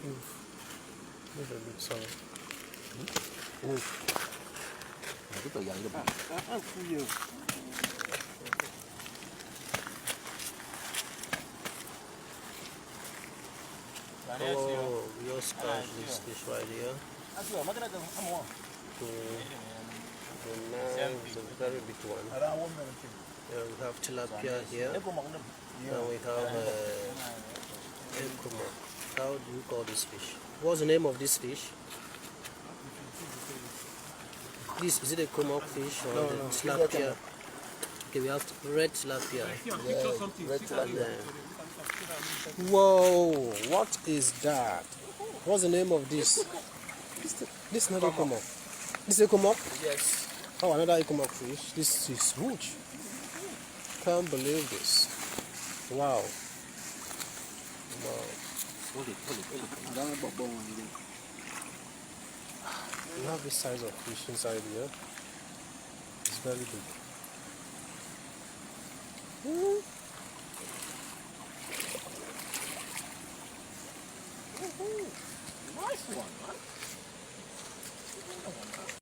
Move a bit, sorry. 이것도 야 이거 후유. Oh, we just scratch this fish right here. The knife is a very big one. Yeah, we have tilapia here. And we have ekomok. How do you call this fish? What's the name of this fish? This is it a ekomok fish or the tilapia? Okay, we have red tilapia. red tilapia. Whoa! What is that? What's the name of this? This is not ekomok. This is ekomok? Yes. Oh, another ekomok fish. This is huge. Can't believe this. Wow. Wow. You have this size of fish inside here. It's very big. Nice one, man.